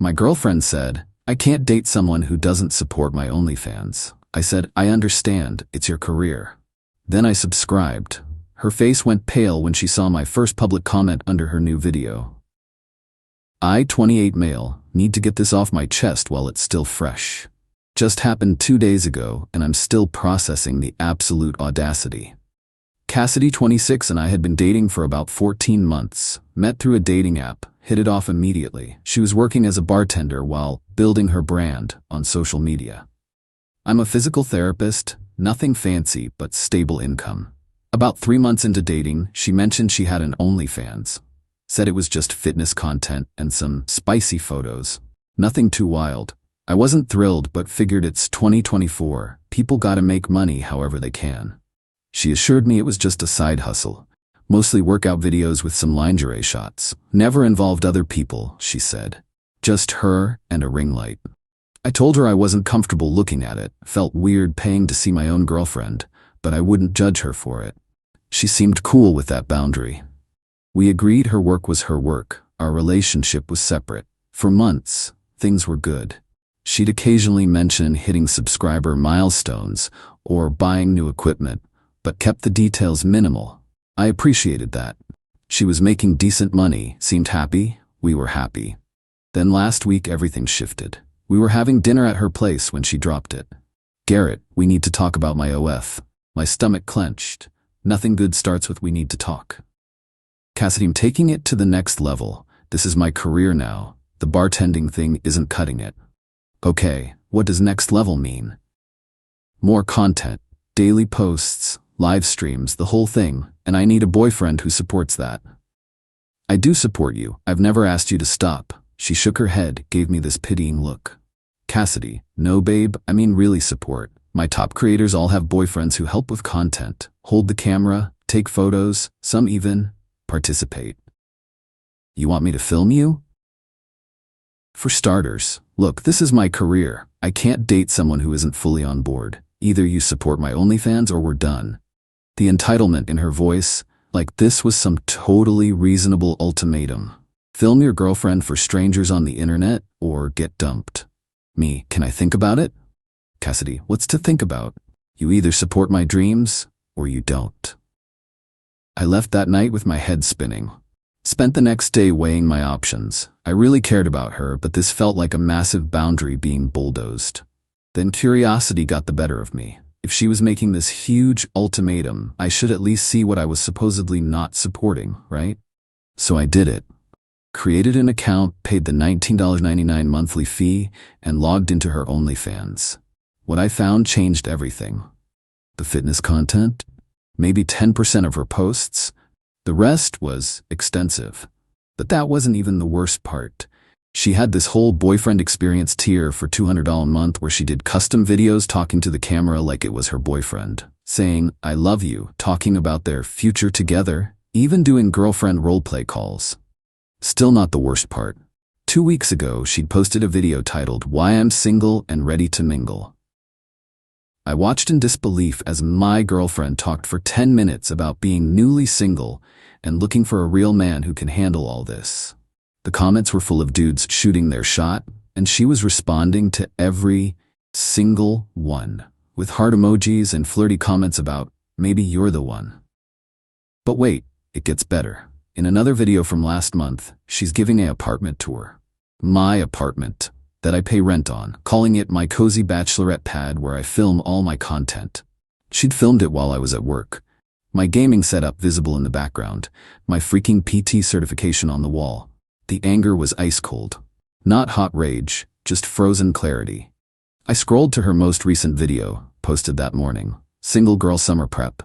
My girlfriend said, "I can't date someone who doesn't support my OnlyFans." I said, "I understand, it's your career." Then I subscribed. Her face went pale when she saw my first public comment under her new video. I, 28 male, need to get this off my chest while it's still fresh. Just happened 2 days ago, and I'm still processing the absolute audacity. Cassidy, 26, and I had been dating for about 14 months, met through a dating app, hit it off immediately. She was working as a bartender while building her brand on social media. I'm a physical therapist, nothing fancy but stable income. About 3 months into dating, she mentioned she had an OnlyFans. Said it was just fitness content and some spicy photos. Nothing too wild. I wasn't thrilled but figured it's 2024, people gotta make money however they can. She assured me it was just a side hustle. Mostly workout videos with some lingerie shots. Never involved other people, she said. Just her and a ring light. I told her I wasn't comfortable looking at it, felt weird paying to see my own girlfriend, but I wouldn't judge her for it. She seemed cool with that boundary. We agreed her work was her work, our relationship was separate. For months, things were good. She'd occasionally mention hitting subscriber milestones or buying new equipment, but kept the details minimal. I appreciated that. She was making decent money, seemed happy, we were happy. Then last week everything shifted. We were having dinner at her place when she dropped it. "Garrett, we need to talk about my OF." My stomach clenched. Nothing good starts with "we need to talk." Cassidy, I'm taking it to the next level. This is my career now. The bartending thing isn't cutting it. Okay, what does next level mean? More content, daily posts, live streams, the whole thing, and I need a boyfriend who supports that. I do support you. I've never asked you to stop. She shook her head, gave me this pitying look. Cassidy, no babe, I mean really support. My top creators all have boyfriends who help with content, hold the camera, take photos, some even participate. You want me to film you? For starters, look, this is my career. I can't date someone who isn't fully on board. Either you support my OnlyFans or we're done. The entitlement in her voice, like this was some totally reasonable ultimatum. Film your girlfriend for strangers on the internet or get dumped. Me, can I think about it? Cassidy, what's to think about? You either support my dreams or you don't. I left that night with my head spinning. Spent the next day weighing my options. I really cared about her, but this felt like a massive boundary being bulldozed. Then curiosity got the better of me. If she was making this huge ultimatum, I should at least see what I was supposedly not supporting, right? So I did it. Created an account, paid the $19.99 monthly fee, and logged into her OnlyFans. What I found changed everything. The fitness content? Maybe 10% of her posts? The rest was extensive. But that wasn't even the worst part. She had this whole boyfriend experience tier for $200 a month where she did custom videos talking to the camera like it was her boyfriend, saying, "I love you," talking about their future together, even doing girlfriend roleplay calls. Still not the worst part. 2 weeks ago, she'd posted a video titled, "Why I'm Single and Ready to Mingle." I watched in disbelief as my girlfriend talked for 10 minutes about being newly single and looking for a real man who can handle all this. The comments were full of dudes shooting their shot, and she was responding to every single one, with heart emojis and flirty comments about, "Maybe you're the one." But wait, it gets better. In another video from last month, she's giving an apartment tour. My apartment, that I pay rent on, calling it my cozy bachelorette pad where I film all my content. She'd filmed it while I was at work. My gaming setup visible in the background, my freaking PT certification on the wall. The anger was ice cold. Not hot rage, just frozen clarity. I scrolled to her most recent video, posted that morning. Single girl summer prep.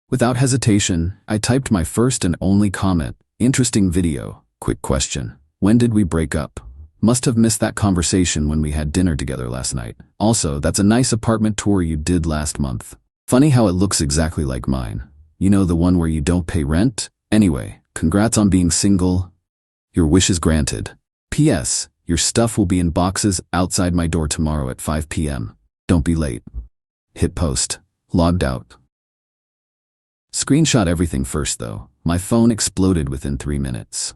Without hesitation, I typed my first and only comment. Interesting video. Quick question. When did we break up? Must have missed that conversation when we had dinner together last night. Also, that's a nice apartment tour you did last month. Funny how it looks exactly like mine. You know, the one where you don't pay rent? Anyway, congrats on being single. Your wish is granted. P.S. Your stuff will be in boxes outside my door tomorrow at 5 p.m. Don't be late. Hit post. Logged out. Screenshot everything first though. My phone exploded within 3 minutes.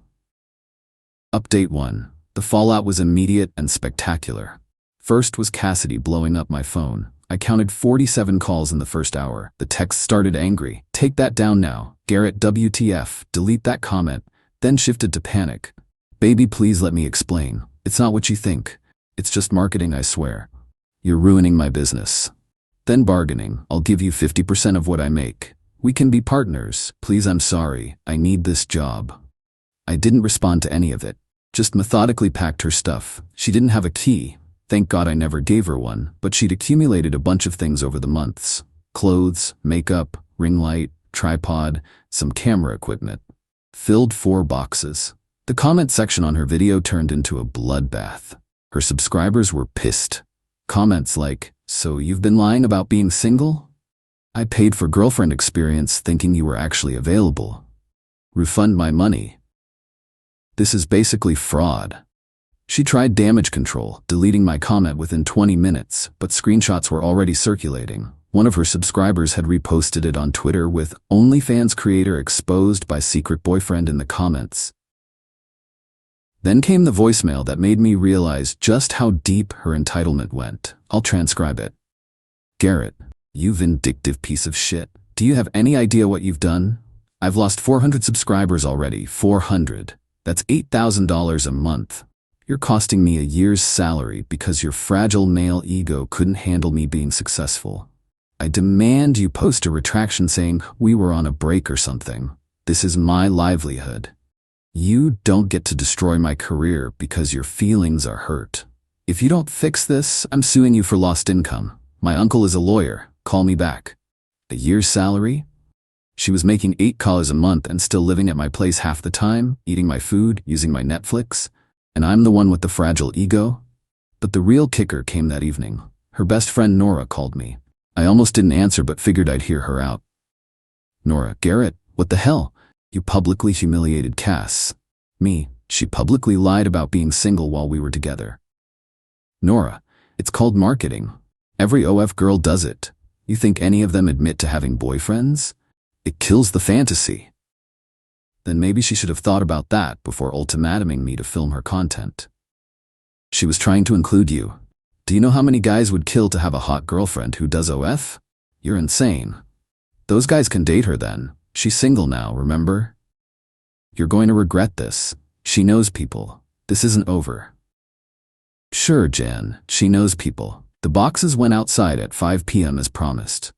Update 1. The fallout was immediate and spectacular. First was Cassidy blowing up my phone. I counted 47 calls in the first hour. The text started angry. "Take that down now. Garrett, WTF, delete that comment." Then shifted to panic. "Baby, please let me explain. It's not what you think. It's just marketing, I swear. You're ruining my business." Then bargaining. "I'll give you 50% of what I make. We can be partners. Please, I'm sorry. I need this job." I didn't respond to any of it. Just methodically packed her stuff. She didn't have a key. Thank God I never gave her one, but she'd accumulated a bunch of things over the months. Clothes, makeup, ring light, tripod, some camera equipment. Filled 4 boxes. The comment section on her video turned into a bloodbath. Her subscribers were pissed. Comments like, "So you've been lying about being single? I paid for girlfriend experience thinking you were actually available. Refund my money." This is basically fraud. She tried damage control, deleting my comment within 20 minutes, but screenshots were already circulating. One of her subscribers had reposted it on Twitter with "OnlyFans creator exposed by secret boyfriend" in the comments. Then came the voicemail that made me realize just how deep her entitlement went. I'll transcribe it. "Garrett, you vindictive piece of shit. Do you have any idea what you've done? I've lost 400 subscribers already. 400. That's $8,000 a month. You're costing me a year's salary because your fragile male ego couldn't handle me being successful. I demand you post a retraction saying we were on a break or something. This is my livelihood. You don't get to destroy my career because your feelings are hurt. If you don't fix this, I'm suing you for lost income. My uncle is a lawyer. Call me back." A year's salary? She was making $8 a month and still living at my place half the time, eating my food, using my Netflix. And I'm the one with the fragile ego? But the real kicker came that evening. Her best friend Nora called me. I almost didn't answer but figured I'd hear her out. "Nora, Garrett, what the hell? You publicly humiliated Cass." "Me? She publicly lied about being single while we were together." "Nora, it's called marketing. Every OF girl does it. You think any of them admit to having boyfriends? It kills the fantasy." Then maybe she should have thought about that before ultimatuming me to film her content. "She was trying to include you. Do you know how many guys would kill to have a hot girlfriend who does OF? You're insane. Those guys can date her then. She's single now, remember? You're going to regret this. She knows people. This isn't over." "Sure, Jan, she knows people." The boxes went outside at 5 p.m. as promised.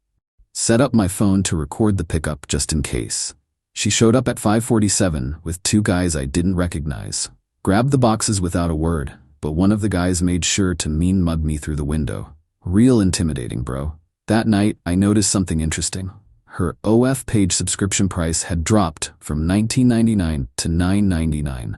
Set up my phone to record the pickup just in case. She showed up at 5:47 with 2 guys I didn't recognize. Grabbed the boxes without a word, but one of the guys made sure to mean mug me through the window. Real intimidating, bro. That night, I noticed something interesting. Her OF page subscription price had dropped from $19.99 to $9.99.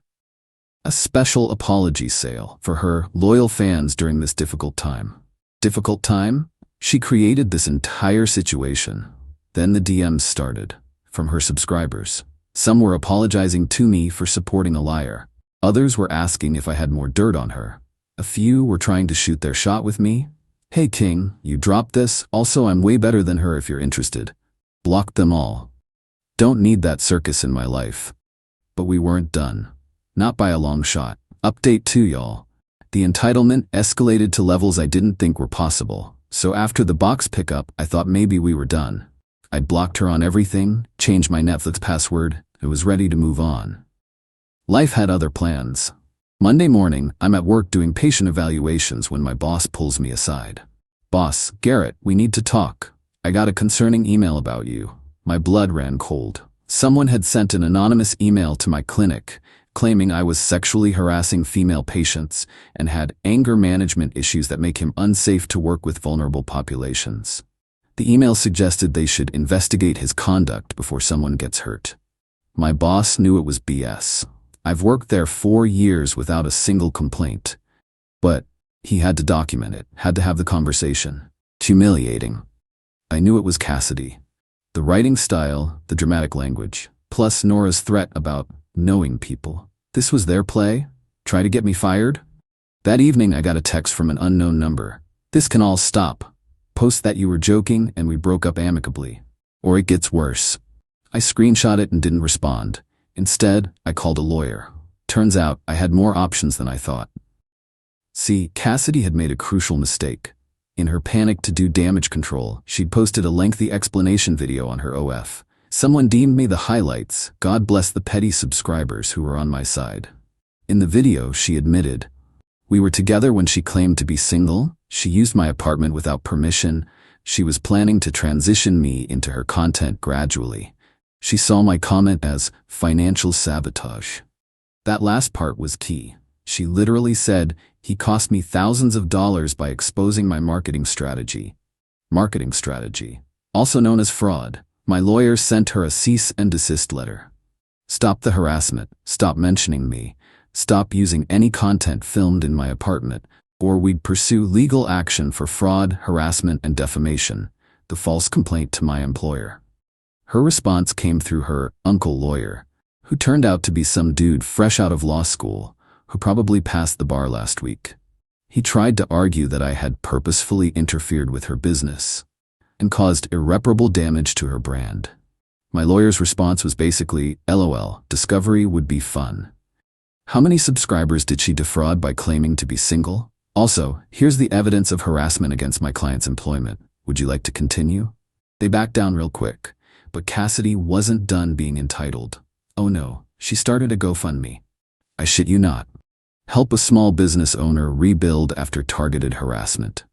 A special apology sale for her loyal fans during this difficult time. Difficult time? She created this entire situation. Then the DMs started. From her subscribers. Some were apologizing to me for supporting a liar. Others were asking if I had more dirt on her. A few were trying to shoot their shot with me. "Hey King, you dropped this? Also, I'm way better than her if you're interested." Blocked them all. Don't need that circus in my life. But we weren't done. Not by a long shot. Update 2, y'all. The entitlement escalated to levels I didn't think were possible. So after the box pickup, I thought maybe we were done. I'd blocked her on everything, changed my Netflix password, and was ready to move on. Life had other plans. Monday morning, I'm at work doing patient evaluations when my boss pulls me aside. "Boss, Garrett, we need to talk. I got a concerning email about you." My blood ran cold. Someone had sent an anonymous email to my clinic, claiming I was sexually harassing female patients and had anger management issues that make him unsafe to work with vulnerable populations. The email suggested they should investigate his conduct before someone gets hurt. My boss knew it was BS. I've worked there 4 years without a single complaint. But he had to document it, had to have the conversation. Humiliating. I knew it was Cassidy. The writing style, the dramatic language, plus Nora's threat about knowing people. This was their play? Try to get me fired? That evening I got a text from an unknown number. "This can all stop. Post that you were joking and we broke up amicably. Or it gets worse." I screenshot it and didn't respond. Instead, I called a lawyer. Turns out I had more options than I thought. See, Cassidy had made a crucial mistake. In her panic to do damage control, she'd posted a lengthy explanation video on her OF. Someone deemed me the highlights. God bless the petty subscribers who were on my side. In the video, she admitted, "We were together when she claimed to be single. She used my apartment without permission. She was planning to transition me into her content gradually. She saw my comment as financial sabotage." That last part was key. She literally said, "He cost me thousands of dollars by exposing my marketing strategy." Marketing strategy, also known as fraud. My lawyer sent her a cease and desist letter. Stop the harassment, stop mentioning me, stop using any content filmed in my apartment, or we'd pursue legal action for fraud, harassment, and defamation, the false complaint to my employer. Her response came through her uncle lawyer, who turned out to be some dude fresh out of law school, who probably passed the bar last week. He tried to argue that I had purposefully interfered with her business and caused irreparable damage to her brand. My lawyer's response was basically, LOL, discovery would be fun. How many subscribers did she defraud by claiming to be single? Also, here's the evidence of harassment against my client's employment. Would you like to continue? They backed down real quick, but Cassidy wasn't done being entitled. Oh no, she started a GoFundMe. I shit you not. Help a small business owner rebuild after targeted harassment.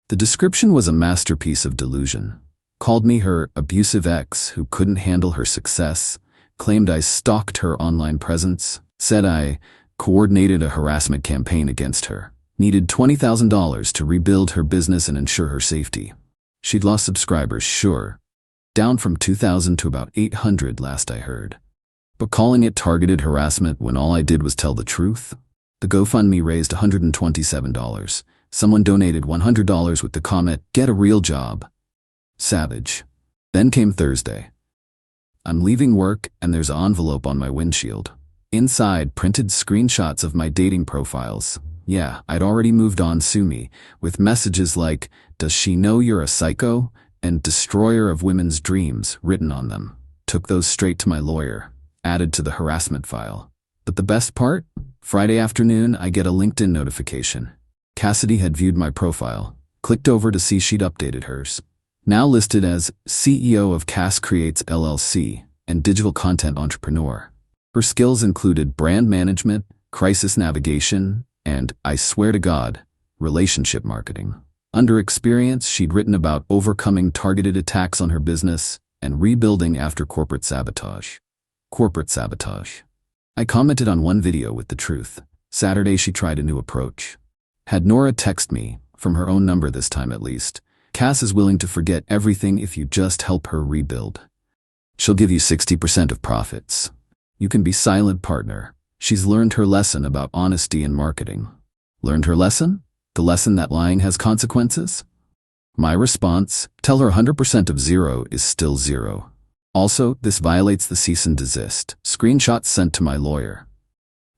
The description was a masterpiece of delusion. Called me her abusive ex who couldn't handle her success, claimed I stalked her online presence, said I coordinated a harassment campaign against her, needed $20,000 to rebuild her business and ensure her safety. She'd lost subscribers, sure, down from 2,000 to about 800 last I heard. But calling it targeted harassment when all I did was tell the truth? The GoFundMe raised $127. Someone donated $100 with the comment, "Get a real job." Savage. Then came Thursday. I'm leaving work and there's an envelope on my windshield. Inside, printed screenshots of my dating profiles. Yeah, I'd already moved on, sue me, with messages like, "Does she know you're a psycho?" and "Destroyer of women's dreams" written on them. Took those straight to my lawyer, added to the harassment file. But the best part? Friday afternoon, I get a LinkedIn notification. Cassidy had viewed my profile, clicked over to see she'd updated hers. Now listed as CEO of Cass Creates LLC and digital content entrepreneur. Her skills included brand management, crisis navigation, and, I swear to God, relationship marketing. Under experience, she'd written about overcoming targeted attacks on her business and rebuilding after corporate sabotage. Corporate sabotage. I commented on one video with the truth. Saturday she tried a new approach. Had Nora text me, from her own number this time at least, "Cass is willing to forget everything if you just help her rebuild. She'll give you 60% of profits. You can be silent partner. She's learned her lesson about honesty in marketing." Learned her lesson? The lesson that lying has consequences? My response, tell her 100% of zero is still zero. Also, this violates the cease and desist. Screenshots sent to my lawyer.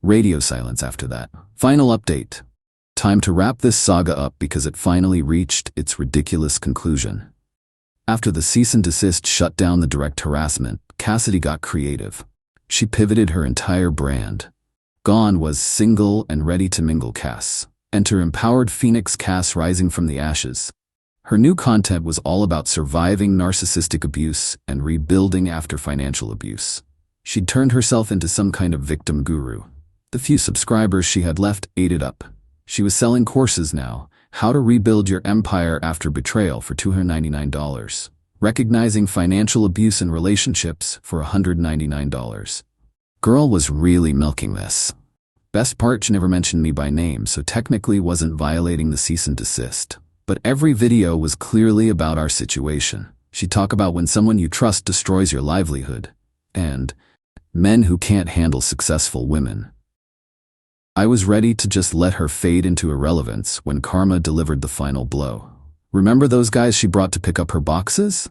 Radio silence after that. Final update. Time to wrap this saga up because it finally reached its ridiculous conclusion. After the cease and desist shut down the direct harassment, Cassidy got creative. She pivoted her entire brand. Gone was single and ready to mingle Cass. Enter empowered Phoenix Cass rising from the ashes. Her new content was all about surviving narcissistic abuse and rebuilding after financial abuse. She'd turned herself into some kind of victim guru. The few subscribers she had left ate it up. She was selling courses now, how to rebuild your empire after betrayal for $299. Recognizing financial abuse in relationships for $199. Girl was really milking this. Best part, she never mentioned me by name, so technically wasn't violating the cease and desist. But every video was clearly about our situation. She'd talk about when someone you trust destroys your livelihood, and men who can't handle successful women. I was ready to just let her fade into irrelevance when karma delivered the final blow. Remember those guys she brought to pick up her boxes?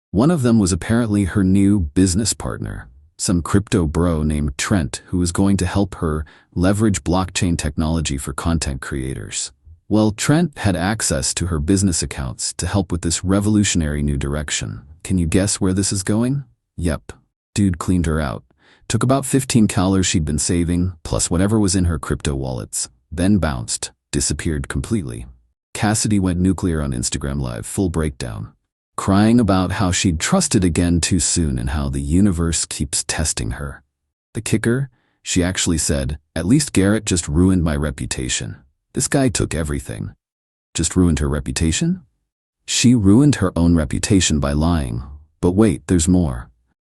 One of them was apparently her new business partner, some crypto bro named Trent who was going to help her leverage blockchain technology for content creators. Well, Trent had access to her business accounts to help with this revolutionary new direction. Can you guess where this is going? Yep. Dude cleaned her out. Took about 15 calories she'd been saving, plus whatever was in her crypto wallets, then bounced, disappeared completely. Cassidy went nuclear on Instagram Live, full breakdown. Crying about how she'd trusted again too soon and how the universe keeps testing her. The kicker? She actually said, "At least Garrett just ruined my reputation. This guy took everything." Just ruined her reputation? She ruined her own reputation by lying. But wait, there's more.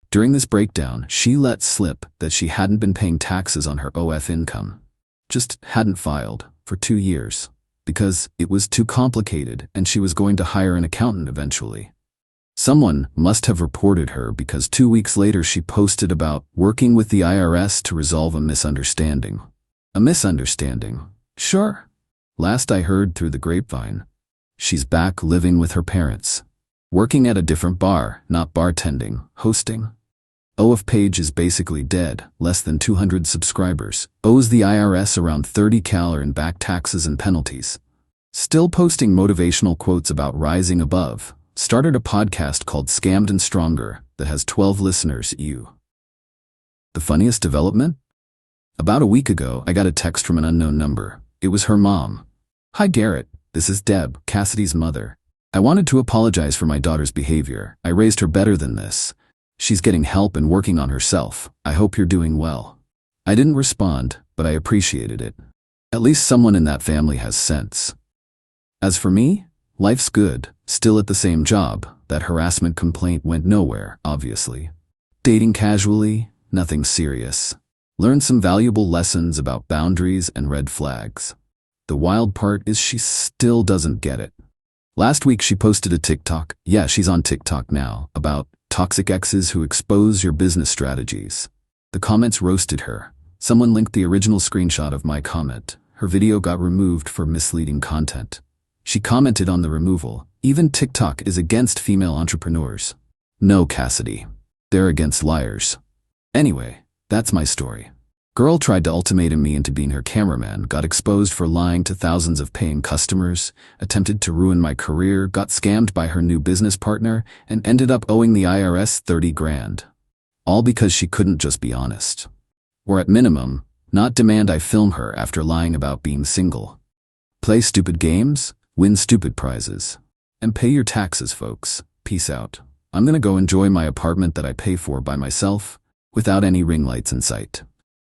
During this breakdown, she let slip that she hadn't been paying taxes on her OF income. Just hadn't filed for 2 years. Because it was too complicated and she was going to hire an accountant eventually. Someone must have reported her because 2 weeks later she posted about working with the IRS to resolve a misunderstanding. A misunderstanding? Sure. Last I heard through the grapevine, she's back living with her parents. Working at a different bar, not bartending, hosting. OF page is basically dead, less than 200 subscribers, owes the IRS around 30 cal in back taxes and penalties. Still posting motivational quotes about rising above. Started a podcast called Scammed and Stronger that has 12 listeners. The funniest development? About a week ago, I got a text from an unknown number. It was her mom. "Hi Garrett, this is Deb, Cassidy's mother. I wanted to apologize for my daughter's behavior. I raised her better than this. She's getting help and working on herself. I hope you're doing well." I didn't respond, but I appreciated it. At least someone in that family has sense. As for me, life's good, still at the same job. That harassment complaint went nowhere, obviously. Dating casually, nothing serious. Learned some valuable lessons about boundaries and red flags. The wild part is she still doesn't get it. Last week she posted a TikTok, yeah, she's on TikTok now, about toxic exes who expose your business strategies. The comments roasted her. Someone linked the original screenshot of my comment. Her video got removed for misleading content. She commented on the removal, "Even TikTok is against female entrepreneurs." No, Cassidy. They're against liars. Anyway, that's my story. Girl tried to ultimatum me into being her cameraman, got exposed for lying to thousands of paying customers, attempted to ruin my career, got scammed by her new business partner, and ended up owing the IRS 30 grand. All because she couldn't just be honest. Or at minimum, not demand I film her after lying about being single. Play stupid games, win stupid prizes. And pay your taxes, folks. Peace out. I'm gonna go enjoy my apartment that I pay for by myself, without any ring lights in sight.